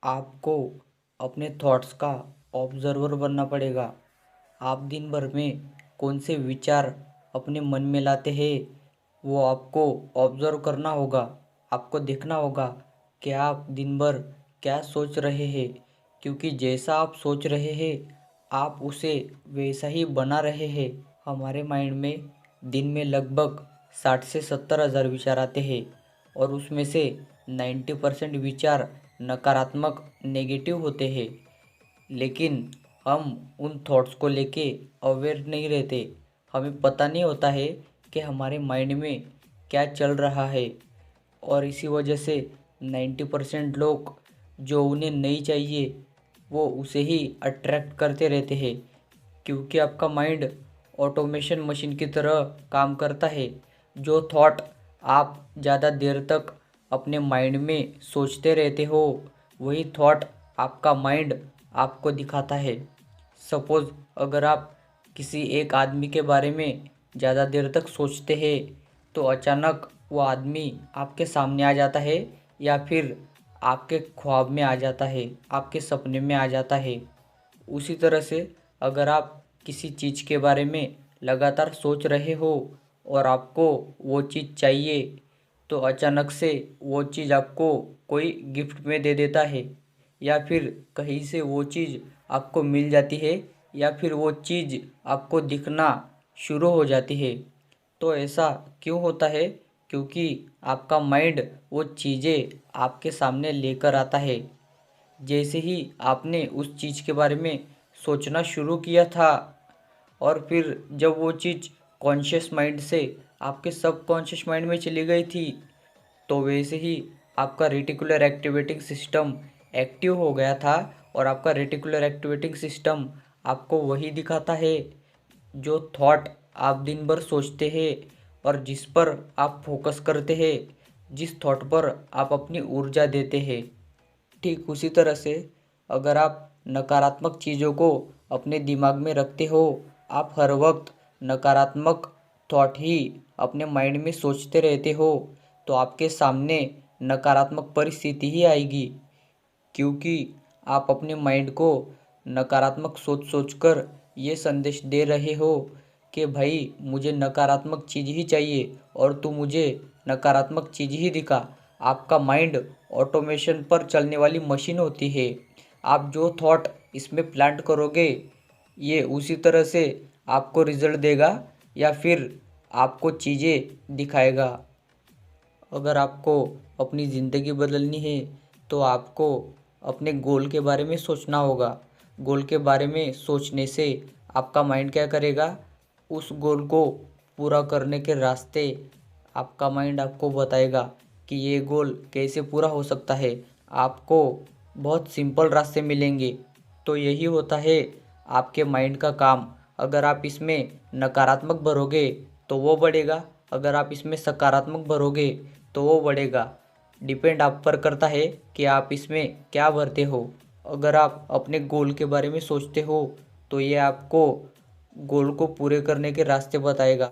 आपको अपने थॉट्स का ऑब्जर्वर बनना पड़ेगा। आप दिन भर में कौन से विचार अपने मन में लाते हैं वो आपको ऑब्जर्व करना होगा। आपको देखना होगा कि आप दिन भर क्या सोच रहे हैं, क्योंकि जैसा आप सोच रहे हैं आप उसे वैसा ही बना रहे हैं। हमारे माइंड में दिन में लगभग 60 से 70 हज़ार विचार आते हैं और उसमें से 90% विचार नकारात्मक नेगेटिव होते हैं। लेकिन हम उन थॉट्स को लेके अवेयर नहीं रहते। हमें पता नहीं होता है कि हमारे माइंड में क्या चल रहा है और इसी वजह से 90% लोग जो उन्हें नहीं चाहिए वो उसे ही अट्रैक्ट करते रहते हैं, क्योंकि आपका माइंड ऑटोमेशन मशीन की तरह काम करता है। जो थॉट आप ज़्यादा देर तक अपने माइंड में सोचते रहते हो वही थॉट आपका माइंड आपको दिखाता है। सपोज़ अगर आप किसी एक आदमी के बारे में ज़्यादा देर तक सोचते हैं तो अचानक वो आदमी आपके सामने आ जाता है या फिर आपके ख्वाब में आ जाता है, आपके सपने में आ जाता है। उसी तरह से अगर आप किसी चीज़ के बारे में लगातार सोच रहे हो और आपको वो चीज़ चाहिए तो अचानक से वो चीज़ आपको कोई गिफ्ट में दे देता है या फिर कहीं से वो चीज़ आपको मिल जाती है या फिर वो चीज़ आपको दिखना शुरू हो जाती है। तो ऐसा क्यों होता है? क्योंकि आपका माइंड वो चीज़ें आपके सामने लेकर आता है। जैसे ही आपने उस चीज़ के बारे में सोचना शुरू किया था और फिर जब वो चीज़ कॉन्शियस माइंड से आपके सबकॉन्शियस माइंड में चली गई थी तो वैसे ही आपका रेटिकुलर एक्टिवेटिंग सिस्टम एक्टिव हो गया था और आपका रेटिकुलर एक्टिवेटिंग सिस्टम आपको वही दिखाता है जो थॉट आप दिन भर सोचते हैं और जिस पर आप फोकस करते हैं, जिस थॉट पर आप अपनी ऊर्जा देते हैं। ठीक उसी तरह से अगर आप नकारात्मक चीज़ों को अपने दिमाग में रखते हो, आप हर वक्त नकारात्मक थॉट ही अपने माइंड में सोचते रहते हो तो आपके सामने नकारात्मक परिस्थिति ही आएगी, क्योंकि आप अपने माइंड को नकारात्मक सोच सोचकर ये संदेश दे रहे हो कि भाई मुझे नकारात्मक चीज़ ही चाहिए और तू मुझे नकारात्मक चीज़ ही दिखा। आपका माइंड ऑटोमेशन पर चलने वाली मशीन होती है। आप जो थॉट इसमें प्लांट करोगे ये उसी तरह से आपको रिजल्ट देगा या फिर आपको चीज़ें दिखाएगा। अगर आपको अपनी ज़िंदगी बदलनी है तो आपको अपने गोल के बारे में सोचना होगा। गोल के बारे में सोचने से आपका माइंड क्या करेगा, उस गोल को पूरा करने के रास्ते आपका माइंड आपको बताएगा कि ये गोल कैसे पूरा हो सकता है। आपको बहुत सिंपल रास्ते मिलेंगे। तो यही होता है आपके माइंड का काम। अगर आप इसमें नकारात्मक भरोगे तो वो बढ़ेगा, अगर आप इसमें सकारात्मक भरोगे तो वो बढ़ेगा। डिपेंड आप पर करता है कि आप इसमें क्या भरते हो। अगर आप अपने गोल के बारे में सोचते हो तो ये आपको गोल को पूरे करने के रास्ते बताएगा।